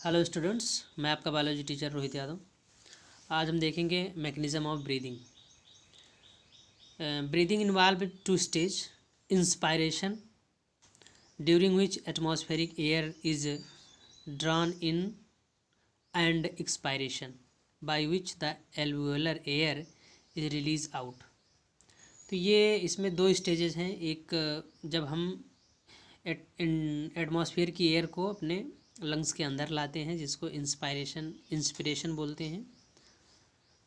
Hello students, मैं आपका biology teacher Rohit Yadav. आज हम देखेंगे mechanism of breathing. Breathing involve two stage: inspiration, during which atmospheric air is drawn in, and expiration, by which the alveolar air is release out. तो ये इसमें दो stages हैं। एक जब हम एटमॉस्फेयर की एयर को अपने लंग्स के अंदर लाते हैं, जिसको इंस्पिरेशन बोलते हैं,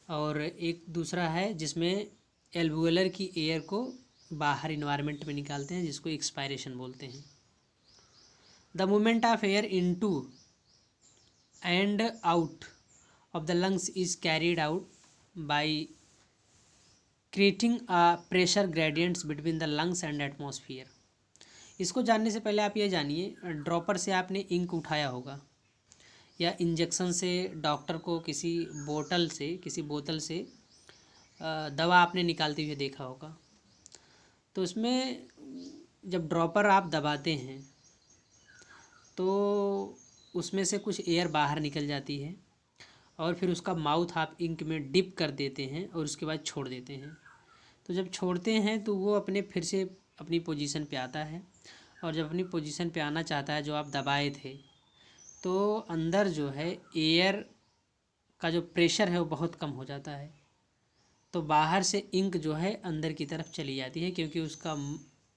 और एक दूसरा है जिसमें एल्वुलर की एयर को बाहर इन्वायरमेंट में निकालते हैं, जिसको एक्सपायरेशन बोलते हैं। The movement of air into and out of the lungs is carried out by creating a pressure gradients between the lungs and atmosphere. इसको जानने से पहले आप ये जानिए, ड्रॉपर से आपने इंक उठाया होगा या इंजेक्शन से डॉक्टर को किसी बोतल से दवा आपने निकालते हुए देखा होगा। तो इसमें जब ड्रॉपर आप दबाते हैं तो उसमें से कुछ एयर बाहर निकल जाती है और फिर उसका माउथ आप इंक में डिप कर देते हैं और उसके बाद छोड़ देते हैं। तो जब छोड़ते हैं तो वो फिर से अपनी पोजीशन पे आता है, और जब अपनी पोजीशन पे आना चाहता है जो आप दबाए थे, तो अंदर जो है एयर का जो प्रेशर है वो बहुत कम हो जाता है। तो बाहर से इंक जो है अंदर की तरफ चली जाती है, क्योंकि उसका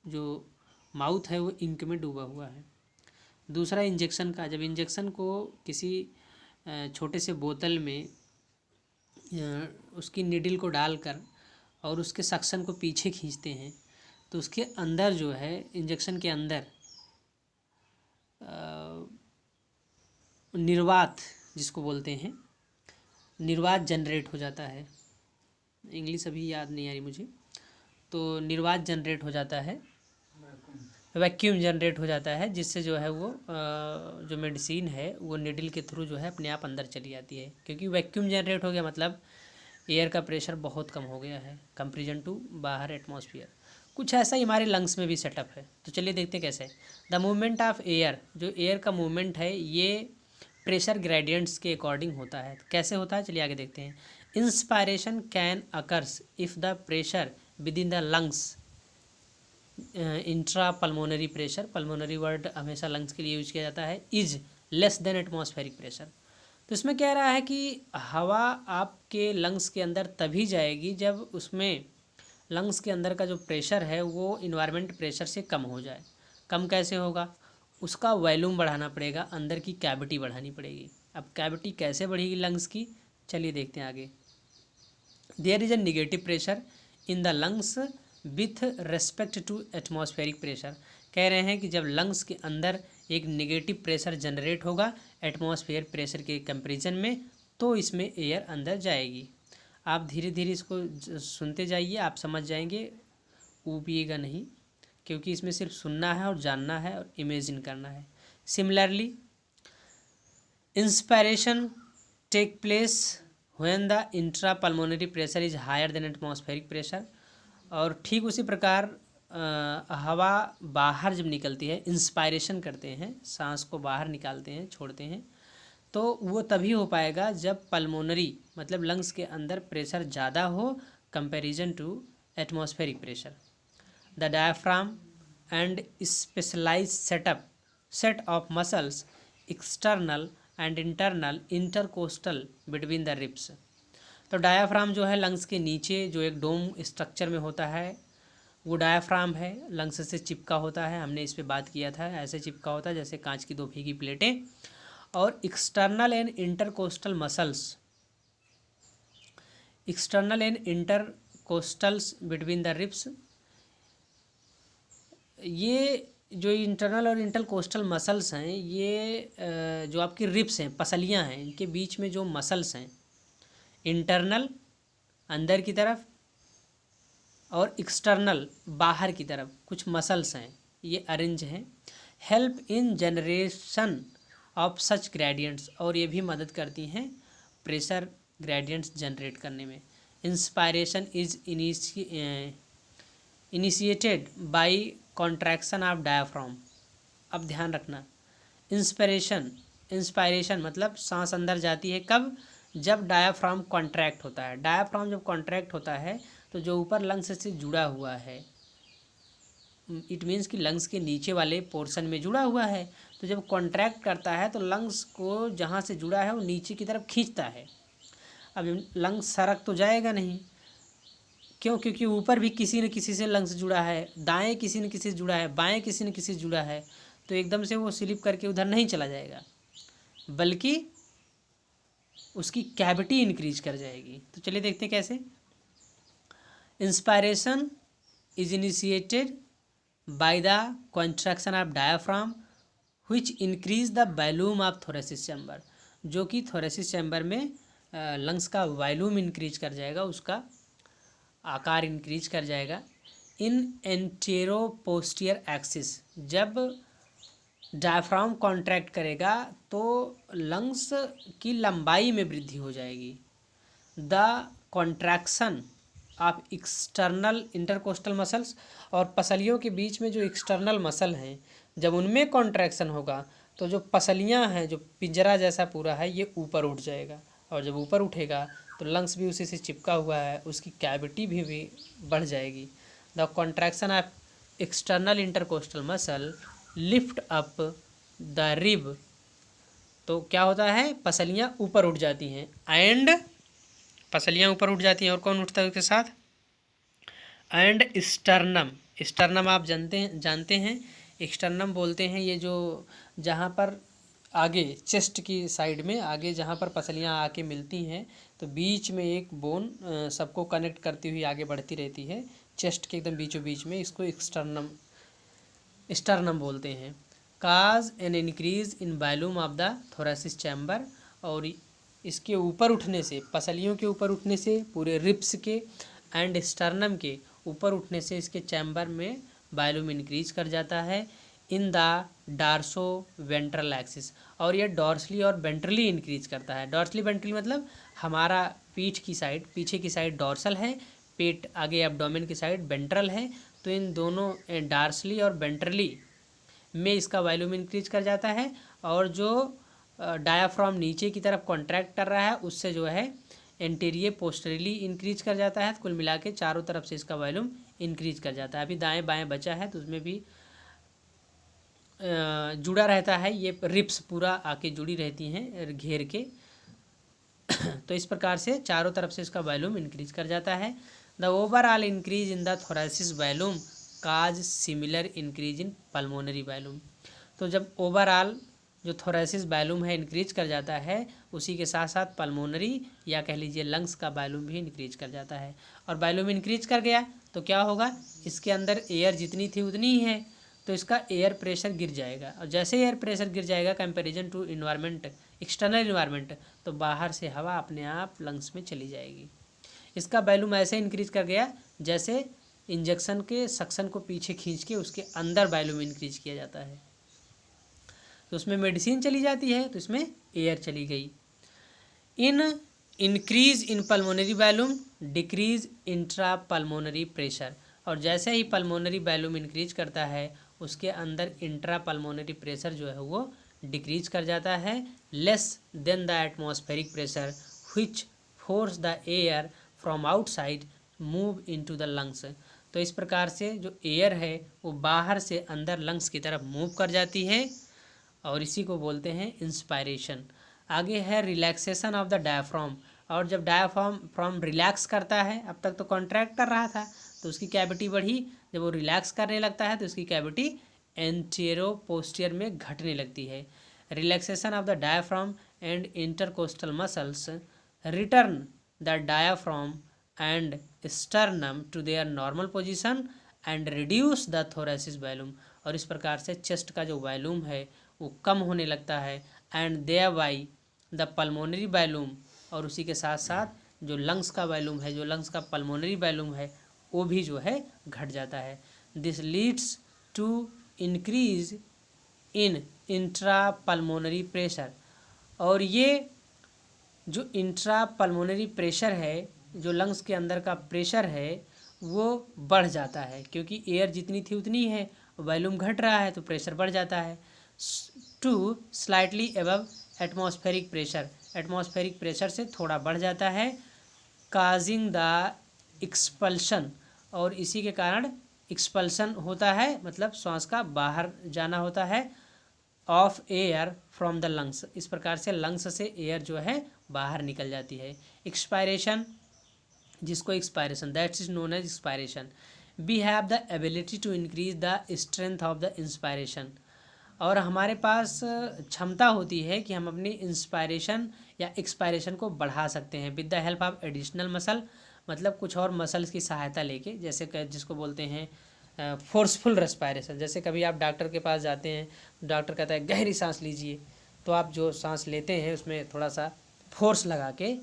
जो माउथ है वो इंक में डूबा हुआ है। दूसरा इंजेक्शन का, जब इंजेक्शन को किसी छोटे से बोतल में उसकी निडल को डालकर और उसके सक्शन को पीछे खींचते हैं, तो उसके अंदर जो है इंजेक्शन के अंदर निर्वात, जिसको बोलते हैं, निर्वात जनरेट हो जाता है। इंग्लिश अभी याद नहीं आ रही मुझे। तो निर्वात जनरेट हो जाता है, वैक्यूम जनरेट हो जाता है, जिससे जो है वो जो मेडिसिन है वो निडल के थ्रू जो है अपने आप अंदर चली जाती है, क्योंकि वैक्यूम जनरेट हो गया मतलब एयर का प्रेशर बहुत कम हो गया है कंपेरिजन टू बाहर एटमॉस्फेयर। कुछ ऐसा ही हमारे लंग्स में भी सेटअप है। तो चलिए देखते हैं कैसे। द मूवमेंट ऑफ एयर, जो एयर का मूवमेंट है ये प्रेशर ग्रेडियंट्स के अकॉर्डिंग होता है। कैसे होता है, चलिए आगे देखते हैं। Inspiration can occurs if the pressure with in the lungs, intra pulmonary pressure, pulmonary word हमेशा लंग्स के लिए यूज किया जाता है, is less than atmospheric pressure. तो इसमें कह रहा है कि हवा आपके लंग्स के अंदर तभी जाएगी जब उसमें लंग्स के अंदर का जो प्रेशर है वो इन्वायरमेंट प्रेशर से कम हो जाए। कम कैसे होगा, उसका वॉल्यूम बढ़ाना पड़ेगा, अंदर की कैविटी बढ़ानी पड़ेगी। अब कैविटी कैसे बढ़ेगी लंग्स की, चलिए देखते हैं आगे। There is a negative pressure in the lungs with respect to atmospheric pressure. कह रहे हैं कि जब लंग्स के अंदर एक निगेटिव प्रेशर जनरेट होगा एटमॉस्फेयर प्रेशर के कंपैरिजन में, तो इसमें एयर अंदर जाएगी। आप धीरे धीरे इसको सुनते जाइए, आप समझ जाएंगे, ऊबिएगा नहीं, क्योंकि इसमें सिर्फ सुनना है और जानना है और इमेजिन करना है। Similarly inspiration take place when the intra pulmonary pressure is higher than atmospheric pressure. और ठीक उसी प्रकार हवा बाहर जब निकलती है, इंस्पायरेशन करते हैं, सांस को बाहर निकालते हैं, छोड़ते हैं, तो वो तभी हो पाएगा जब पल्मोनरी मतलब लंग्स के अंदर प्रेशर ज़्यादा हो comparison to atmospheric pressure. The diaphragm and specialise set of muscles external and internal intercostal between the ribs. तो डायाफ्राम जो है लंग्स के नीचे जो एक डोम स्ट्रक्चर में होता है, वो डायाफ्राम है, लंग्स से चिपका होता है। हमने इस पर बात किया था, ऐसे चिपका होता है जैसे कांच की दो फीकी प्लेटें। और external and intercostal muscles, external and intercostals between the ribs, ये जो इंटरनल और इंटरकोस्टल मसल्स हैं, ये जो आपकी रिब्स हैं, पसलियां हैं, इनके बीच में जो मसल्स हैं, इंटरनल अंदर की तरफ और एक्सटर्नल बाहर की तरफ कुछ मसल्स हैं, ये अरेंज हैं, help in generation of such gradients, और ये भी मदद करती हैं प्रेशर ग्रेडियंट्स जनरेट करने में। Inspiration is initiated by contraction of diaphragm. अब ध्यान रखना, इंस्पिरेशन इंस्पायरेशन मतलब सांस अंदर जाती है कब, जब डायाफ्राम कॉन्ट्रैक्ट होता है। डायाफ्राम जब कॉन्ट्रैक्ट होता है तो जो ऊपर लंग्स से जुड़ा हुआ है, इट मीन्स कि लंग्स के नीचे वाले पोर्शन में जुड़ा हुआ है, तो जब कॉन्ट्रैक्ट करता है तो लंग्स को जहाँ से जुड़ा है वो नीचे की तरफ खींचता है। अब लंग्स सरक तो जाएगा नहीं, क्यों? क्योंकि ऊपर भी किसी न किसी से लंग्स जुड़ा है, दाएं किसी न किसी से जुड़ा है, बाएं किसी न किसी से जुड़ा है, तो एकदम से वो स्लिप करके उधर नहीं चला जाएगा, बल्कि उसकी कैविटी इंक्रीज कर जाएगी। तो चलिए देखते हैं कैसे। Inspiration is initiated by the contraction of diaphragm which increase the volume of thoracic chamber, जो कि थोरेसिस चैम्बर में लंग्स का वॉल्यूम इंक्रीज कर जाएगा, उसका आकार इंक्रीज कर जाएगा। इन एंटेरोपोस्टियर एक्सिस, जब डायफ्राम कॉन्ट्रैक्ट करेगा तो लंग्स की लंबाई में वृद्धि हो जाएगी। The contraction of external intercostal muscles, और पसलियों के बीच में जो एक्सटर्नल मसल हैं, जब उनमें कॉन्ट्रैक्शन होगा तो जो पसलियां हैं, जो पिंजरा जैसा पूरा है, ये ऊपर उठ जाएगा, और जब ऊपर उठेगा तो लंग्स भी उसी से चिपका हुआ है, उसकी कैविटी भी बढ़ जाएगी। The contraction of external intercostal muscle lift up the rib, तो क्या होता है, पसलियाँ ऊपर उठ जाती हैं, एंड पसलियाँ ऊपर उठ जाती हैं, और कौन उठता है उसके साथ, एंड स्टर्नम। स्टर्नम आप जानते हैं एक्सटर्नम बोलते हैं ये जो जहाँ पर आगे चेस्ट की साइड में आगे जहाँ पर पसलियाँ आके मिलती हैं, तो बीच में एक बोन सबको कनेक्ट करती हुई आगे बढ़ती रहती है, चेस्ट के एकदम बीचों बीच में, इसको स्टर्नम बोलते हैं। Cause an increase in volume of the thoracic chamber, और इसके ऊपर उठने से, पसलियों के ऊपर उठने से, पूरे रिब्स के एंड स्टर्नम के ऊपर उठने से इसके चैम्बर में वॉल्यूम इंक्रीज कर जाता है। इन द डार्सो वेंट्रल एक्सिस, और यह डॉर्सली और वेंट्रली इंक्रीज करता है। डॉर्सली वेंट्रली मतलब हमारा पीठ की साइड, पीछे की साइड डॉर्सल है, पेट आगे एब्डोमेन की साइड वेंट्रल है, तो इन दोनों डार्सली और वेंट्रली में इसका वॉल्यूम इंक्रीज कर जाता है, और जो डायाफ्राम नीचे की तरफ कॉन्ट्रैक्ट कर रहा है उससे जो है एंटीरियर पोस्टरली इंक्रीज कर जाता है। तो कुल मिला के चारों तरफ से इसका वॉल्यूम इंक्रीज कर जाता है। अभी दाएं बाएं बचा है तो उसमें भी जुड़ा रहता है, ये रिब्स पूरा आके जुड़ी रहती हैं घेर के तो इस प्रकार से चारों तरफ से इसका वॉल्यूम इंक्रीज कर जाता है। The overall increase in the thoracic volume cause similar increase in pulmonary volume, तो जब ओवरऑल जो थोरेसिस वॉल्यूम है इंक्रीज कर जाता है, उसी के साथ साथ पल्मोनरी या कह लीजिए लंग्स का वॉल्यूम भी इंक्रीज कर जाता है। और वॉल्यूम इंक्रीज कर गया तो क्या होगा, इसके अंदर एयर जितनी थी उतनी ही है, तो इसका एयर प्रेशर गिर जाएगा, और जैसे एयर प्रेशर गिर जाएगा comparison to environment, external environment, तो बाहर से हवा अपने आप लंग्स में चली जाएगी। इसका वॉल्यूम ऐसे इंक्रीज कर गया जैसे इंजेक्शन के सक्शन को पीछे खींच के उसके अंदर वॉल्यूम इंक्रीज किया जाता है, तो उसमें मेडिसिन चली जाती है तो इसमें एयर चली गई। In increase in pulmonary volume decrease intra pulmonary pressure, और जैसे ही पल्मोनरी वॉल्यूम इंक्रीज करता है उसके अंदर इंट्रा पल्मोनरी प्रेशर जो है वो डिक्रीज कर जाता है, less than the atmospheric pressure which force the air from outside move into the lungs, तो इस प्रकार से जो एयर है वो बाहर से अंदर लंग्स की तरफ मूव कर जाती है, और इसी को बोलते हैं इंस्पायरेशन। आगे है रिलैक्सेशन ऑफ द डायाफ्राम, और जब डायाफ्राम रिलैक्स करता है, अब तक तो कॉन्ट्रैक्ट कर रहा था तो उसकी कैविटी बढ़ी, जब वो रिलैक्स करने लगता है तो उसकी कैविटी एंटेरो पोस्टियर में घटने लगती है। Relaxation of the diaphragm and intercostal muscles return the diaphragm and sternum to their normal position and reduce the thoracic volume, और इस प्रकार से चेस्ट का जो वॉल्यूम है वो कम होने लगता है, and thereby the pulmonary volume, और उसी के साथ साथ जो लंग्स का वॉल्यूम है, जो लंग्स का पल्मोनरी वॉल्यूम है वो भी जो है घट जाता है। This leads to increase in intra pulmonary pressure, और ये जो इंट्रा पल्मोनरी प्रेशर है, जो लंग्स के अंदर का प्रेशर है वो बढ़ जाता है, क्योंकि एयर जितनी थी उतनी है, वॉल्यूम घट रहा है तो प्रेशर बढ़ जाता है। To slightly above atmospheric pressure, atmospheric pressure से थोड़ा बढ़ जाता है, काजिंग द एक्सपल्शन, और इसी के कारण एक्सपल्शन होता है, मतलब श्वास का बाहर जाना होता है, of air from the lungs, इस प्रकार से लंग्स से एयर जो है बाहर निकल जाती है। एक्सपायरेशन, जिसको expiration, that is known as expiration. We have the ability to increase the strength of the inspiration, और हमारे पास क्षमता होती है कि हम अपनी इंस्पायरेशन या एक्सपायरेशन को बढ़ा सकते हैं with the help of additional muscle, मतलब कुछ और मसल्स की सहायता लेके, जैसे जिसको बोलते हैं फोर्सफुल रेस्पायरेशन। जैसे कभी आप डॉक्टर के पास जाते हैं, डॉक्टर कहता है गहरी सांस लीजिए, तो आप जो सांस लेते हैं उसमें थोड़ा सा फोर्स लगा के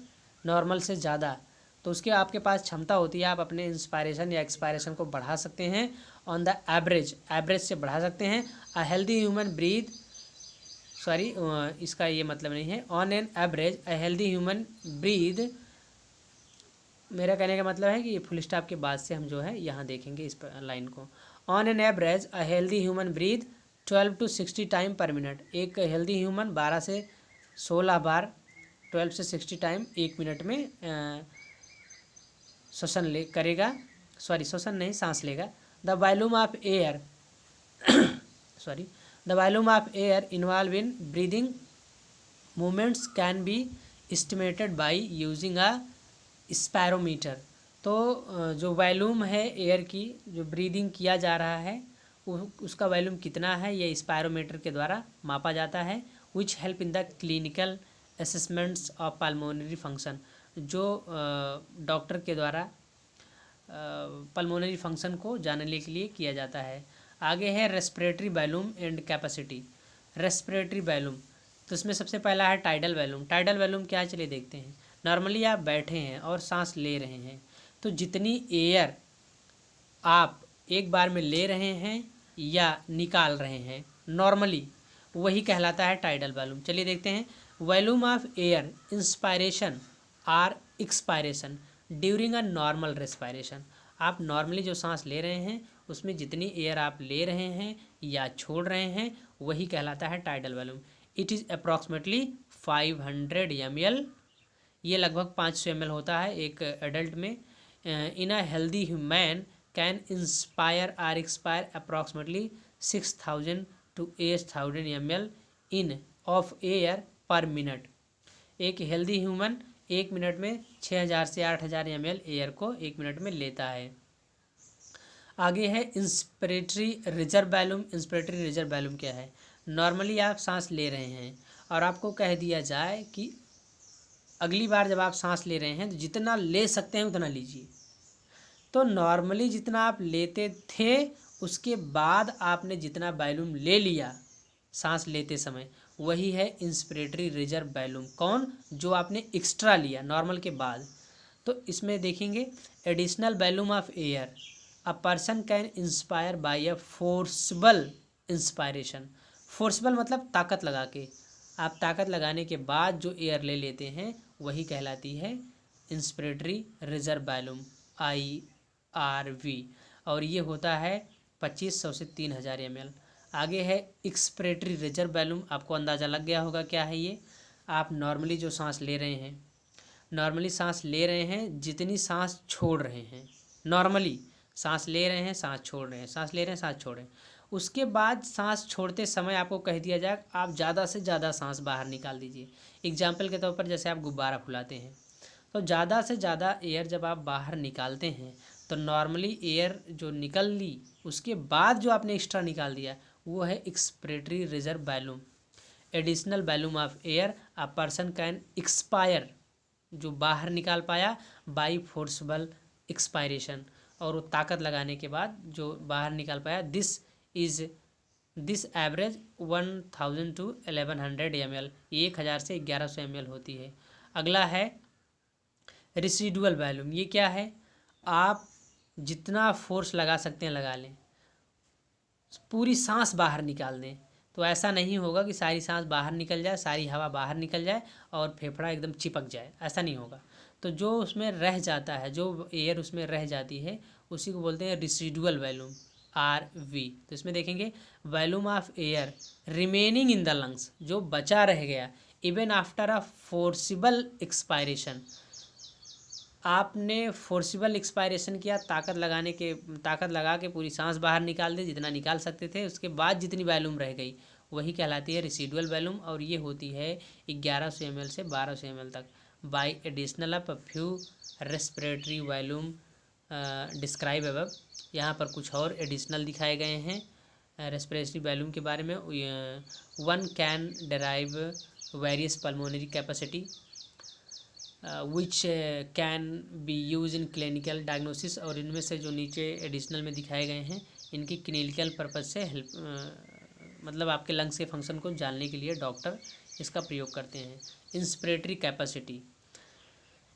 नॉर्मल से ज़्यादा, तो उसके आपके पास क्षमता होती है, आप अपने इंस्पायरेशन या एक्सपायरेशन को बढ़ा सकते हैं ऑन द एवरेज, एवरेज से बढ़ा सकते हैं। A healthy human breath, sorry इसका ये मतलब नहीं है, on an average a healthy human breath, मेरा कहने का मतलब है कि ये फुल स्टॉप के बाद से हम जो है यहाँ देखेंगे इस लाइन को। On an average a healthy human breath 12 to 60 time per minute, एक हेल्दी ह्यूमन 12 से 16 बार 12 से 60 टाइम एक मिनट में श्वसन ले करेगा, सॉरी श्वसन नहीं, सांस लेगा। The volume of air sorry the volume of air involve in breathing movements can be estimated by using a spirometer. तो जो वॉल्यूम है एयर की, जो ब्रीदिंग किया जा रहा है उसका वॉल्यूम कितना है, ये स्पैरोमीटर के द्वारा मापा जाता है। Which help in the clinical assessments of pulmonary function, जो डॉक्टर के द्वारा पल्मोनरी फंक्शन को जानने के लिए किया जाता है। आगे है respiratory volume and capacity. Respiratory volume, तो इसमें सबसे पहला है टाइडल वॉल्यूम। टाइडल वॉल्यूम क्या है चलिए देखते हैं। नॉर्मली आप बैठे हैं और सांस ले रहे हैं, तो जितनी एयर आप एक बार में ले रहे हैं या निकाल रहे हैं नॉर्मली, वही कहलाता है टाइडल वॉल्यूम। चलिए देखते हैं। Volume of air inspiration or expiration during a normal respiration, आप नॉर्मली जो सांस ले रहे हैं उसमें जितनी एयर आप ले रहे हैं या छोड़ रहे हैं वही कहलाता है tidal volume. It is approximately 500 ml, ये लगभग 500 ml होता है एक एडल्ट में। In a healthy human can inspire or expire approximately 6000 to 8000 ml in of air per minute. एक हेल्दी ह्यूमन एक मिनट में 6000 से 8000 ml एयर को एक मिनट में लेता है। आगे है inspiratory reserve volume. Inspiratory reserve volume क्या है? नॉर्मली आप सांस ले रहे हैं और आपको कह दिया जाए कि अगली बार जब आप सांस ले रहे हैं तो जितना ले सकते हैं उतना लीजिए, तो नॉर्मली जितना आप लेते थे उसके बाद आपने जितना वॉल्यूम ले लिया सांस लेते समय, वही है इंस्पिरेटरी रिजर्व वॉल्यूम। कौन? जो आपने एक्स्ट्रा लिया नॉर्मल के बाद। तो इसमें देखेंगे additional volume of air a person can inspire by a forcible inspiration. Forcible मतलब ताकत लगा के, आप ताकत लगाने के बाद जो एयर ले लेते हैं वही कहलाती है इंस्पिरेटरी रिजर्व वॉल्यूम IRV, और ये होता है 2500 से 3000 ml। आगे है एक्सपिरेटरी रिजर्व वॉल्यूम। आपको अंदाज़ा लग गया होगा क्या है ये। आप नॉर्मली जो सांस ले रहे हैं, नॉर्मली सांस ले रहे हैं, जितनी सांस छोड़ रहे हैं, नॉर्मली सांस ले रहे हैं सांस छोड़ रहे हैं, सांस ले रहे हैं सांस छोड़ रहे हैं, उसके बाद सांस छोड़ते समय आपको कह दिया जाए आप ज़्यादा से ज़्यादा सांस बाहर निकाल दीजिए। एग्जाम्पल के तौर पर जैसे आप गुब्बारा फुलाते हैं, तो ज़्यादा से ज़्यादा एयर जब आप बाहर निकालते हैं तो नॉर्मली एयर जो निकल ली उसके बाद जो आपने एक्स्ट्रा निकाल दिया वो है expiratory reserve volume. Additional volume of air a person can expire, जो बाहर निकाल पाया बाई फोर्सबल एक्सपायरेशन, और वो ताकत लगाने के बाद जो बाहर निकाल पाया, दिस एवरेज 1000 to 1100 ml, 1000 से 1100 ml होती है। अगला है रेसिडुअल वॉल्यूम। ये क्या है? आप जितना फोर्स लगा सकते हैं लगा लें, पूरी सांस बाहर निकाल दें। तो ऐसा नहीं होगा कि सारी सांस बाहर निकल जाए, सारी हवा बाहर निकल जाए और फेफड़ा एकदम चिपक जाए, ऐसा नहीं होगा। तो जो उसमें रह जाता है, जो एयर उसमें रह जाती है, उसी को बोलते हैं रेसिडुअल वॉल्यूम। VRV। तो इसमें देखेंगे volume of air remaining in the lungs, जो बचा रह गया even after a forcible expiration. आपने फोर्सिबल एक्सपायरेशन किया, ताकत लगा के पूरी सांस बाहर निकाल दी, जितना निकाल सकते थे, उसके बाद जितनी वॉल्यूम रह गई वही कहलाती है रेसिडुअल वॉल्यूम, और ये होती है 1100 ml से 1200 ml तक। By additional up few respiratory volume describe above. यहाँ पर कुछ और एडिशनल दिखाए गए हैं रेस्पिरेटरी वॉल्यूम के बारे में। One can derive various pulmonary capacity which can be use in clinical diagnosis. और इनमें से जो नीचे एडिशनल में दिखाए गए हैं इनकी क्लिनिकल पर्पज से मतलब आपके लंग्स के फंक्शन को जानने के लिए डॉक्टर इसका प्रयोग करते हैं। इंस्पिरेटरी कैपेसिटी,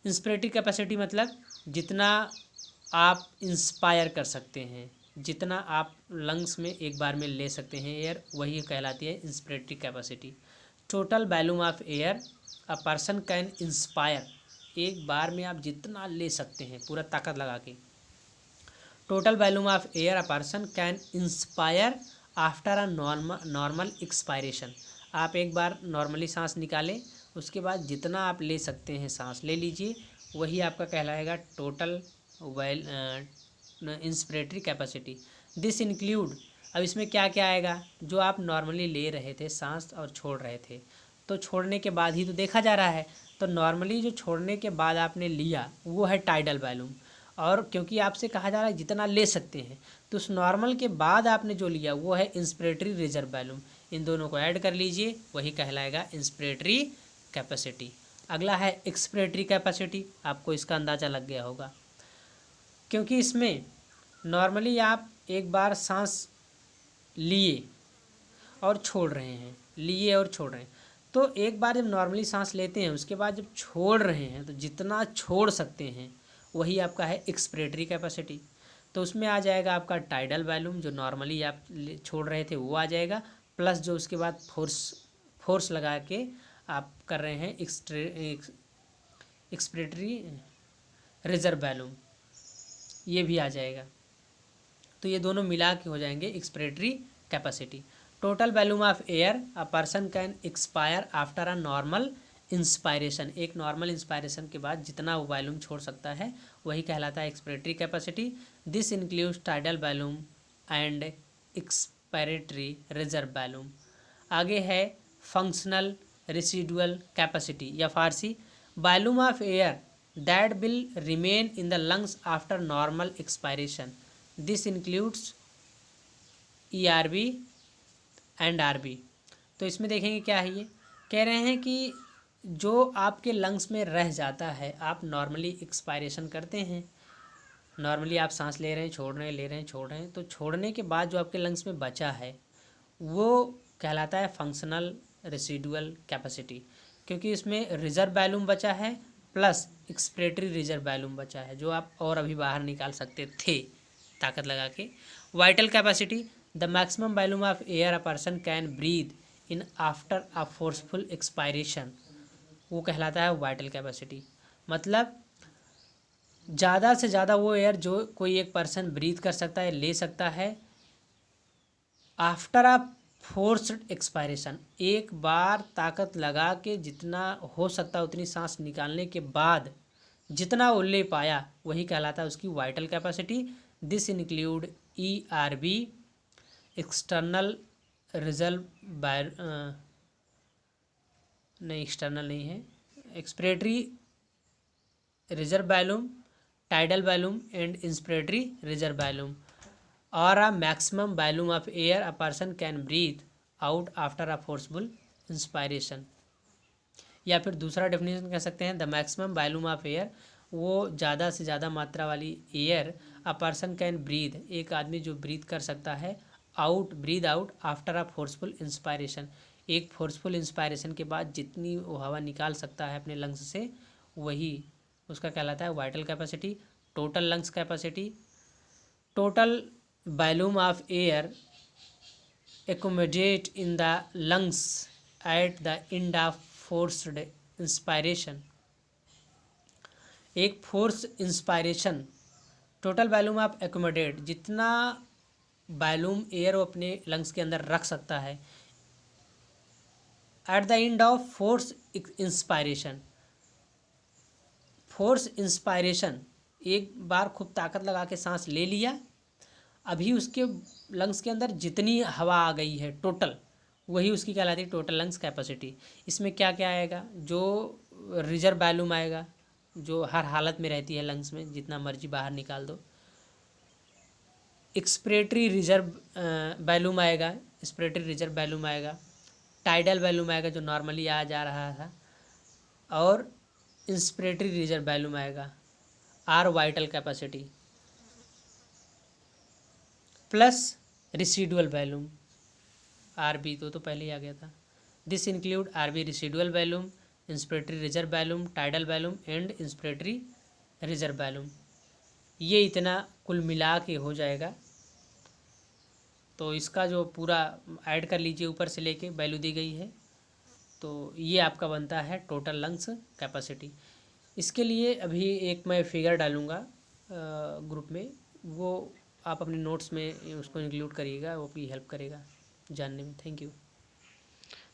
इंस्पिरेटरी कैपेसिटी मतलब जितना आप इंस्पायर कर सकते हैं, जितना आप लंग्स में एक बार में ले सकते हैं एयर, वही कहलाती है inspiratory capacity. Total volume of air a person can inspire, एक बार में आप जितना ले सकते हैं पूरा ताकत लगा के। Total volume of air a person can inspire after a normal expiration. आप एक बार नॉर्मली सांस निकालें, उसके बाद जितना आप ले सकते हैं सांस ले लीजिए, वही आपका कहलाएगा total inspiratory capacity. This include, अब इसमें क्या क्या आएगा, जो आप नॉर्मली ले रहे थे सांस और छोड़ रहे थे, तो छोड़ने के बाद ही तो देखा जा रहा है, तो नॉर्मली जो छोड़ने के बाद आपने लिया वो है टाइडल वॉल्यूम, और क्योंकि आपसे कहा जा रहा है जितना ले सकते हैं, तो उस नॉर्मल के बाद आपने जो लिया वो है इंस्पिरेटरी रिजर्व वॉल्यूम। इन दोनों को ऐड कर लीजिए, वही कहलाएगा इंस्पिरेटरी कैपेसिटी। अगला है एक्सपिरेटरी कैपेसिटी, आपको इसका अंदाज़ा लग गया होगा, क्योंकि इसमें नॉर्मली आप एक बार सांस लिए और छोड़ रहे हैं, लिए और छोड़ रहे हैं, तो एक बार जब नॉर्मली सांस लेते हैं उसके बाद जब छोड़ रहे हैं तो जितना छोड़ सकते हैं वही आपका है एक्सपिरेटरी कैपेसिटी। तो उसमें आ जाएगा आपका टाइडल वॉल्यूम, जो नॉर्मली आप छोड़ रहे थे वो आ जाएगा, प्लस जो उसके बाद फोर्स लगा के आप कर रहे हैं एक्सपिरेटरी रिजर्व वॉल्यूम, ये भी आ जाएगा। तो ये दोनों मिला के हो जाएंगे expiratory capacity. Total volume of air a person can expire after a normal inspiration, एक नॉर्मल इंस्पायरेशन के बाद जितना वो वॉल्यूम छोड़ सकता है वही कहलाता है expiratory capacity. This includes tidal volume and expiratory reserve volume. आगे है फंक्शनल रेसिडुअल कैपेसिटी या फारसी, volume of air that will remain in the lungs after normal expiration. This includes ERB and RB। तो इसमें देखेंगे क्या है, ये कह रहे हैं कि जो आपके लंग्स में रह जाता है, आप नॉर्मली एक्सपायरेशन करते हैं, नॉर्मली आप सांस ले रहे हैं छोड़ रहे हैं, ले रहे हैं छोड़ रहे हैं, तो छोड़ने के बाद जो आपके लंग्स में बचा है वो कहलाता है फंक्शनल रेसिडुअल कैपेसिटी, क्योंकि इसमें रिजर्व वॉल्यूम बचा है प्लस एक्सपिरेटरी रिजर्व वॉल्यूम बचा है, जो आप और अभी बाहर निकाल सकते थे ताकत लगा के। Vital capacity, the maximum volume of air a person can breathe in after a forceful expiration, वो कहलाता है वाइटल कैपेसिटी। मतलब ज़्यादा से ज़्यादा वो एयर जो कोई एक पर्सन ब्रीथ कर सकता है, ले सकता है आफ्टर अ फोर्स्ड एक्सपायरेशन, एक बार ताकत लगा के जितना हो सकता है उतनी सांस निकालने के बाद जितना वो ले पाया वही कहलाता है उसकी vital capacity. This include ERB external reserve नहीं, एक्सटर्नल नहीं है, expiratory reserve volume, tidal volume and inspiratory reserve volume, और a maximum volume of air a person can breathe out after a forceful inspiration. या फिर दूसरा definition कह सकते हैं, the maximum volume of air, वो ज़्यादा से ज़्यादा मात्रा वाली air a person can breathe, एक आदमी जो ब्रीथ कर सकता है, breathe out after a forceful inspiration, एक फोर्सफुल इंस्पायरेशन के बाद जितनी वो हवा निकाल सकता है अपने लंग्स से वही उसका कहलाता है vital capacity. Total lungs capacity, total volume of air accumulate in the lungs at the end of forced inspiration, एक force inspiration, total volume of accumulate, जितना वॉल्यूम एयर वो अपने लंग्स के अंदर रख सकता है। At the end of force inspiration, force inspiration, एक बार खूब ताकत लगा के सांस ले लिया, अभी उसके लंग्स के अंदर जितनी हवा आ गई है टोटल, वही उसकी कहलाती है टोटल लंग्स कैपेसिटी। इसमें क्या क्या आएगा, जो रिजर्व वॉल्यूम आएगा, जो हर हालत में रहती है लंग्स में, जितना मर्जी बाहर निकाल दो। एक्सपिरेटरी रिजर्व वॉल्यूम आएगा, एक्सपिरेटरी रिजर्व वॉल्यूम आएगा। टाइडल वॉल्यूम आएगा जो नॉर्मली आ जा रहा था, और इंस्पिरेटरी रिजर्व वॉल्यूम आएगा, or vital capacity, plus residual volume, R B तो पहले ही आ गया था। This include R B residual volume, inspiratory reserve volume, tidal volume and inspiratory reserve volume. ये इतना कुल मिला के हो जाएगा। तो इसका जो पूरा ऐड कर लीजिए, ऊपर से लेके वैल्यू दी गई है, तो ये आपका बनता है टोटल लंग्स कैपेसिटी। इसके लिए अभी एक मैं फिगर डालूँगा ग्रुप में, वो आप अपने नोट्स में उसको इंक्लूड करिएगा, वो भी हेल्प करेगा जानने में। Thank you.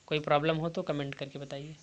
कोई प्रॉब्लम हो तो कमेंट करके बताइए।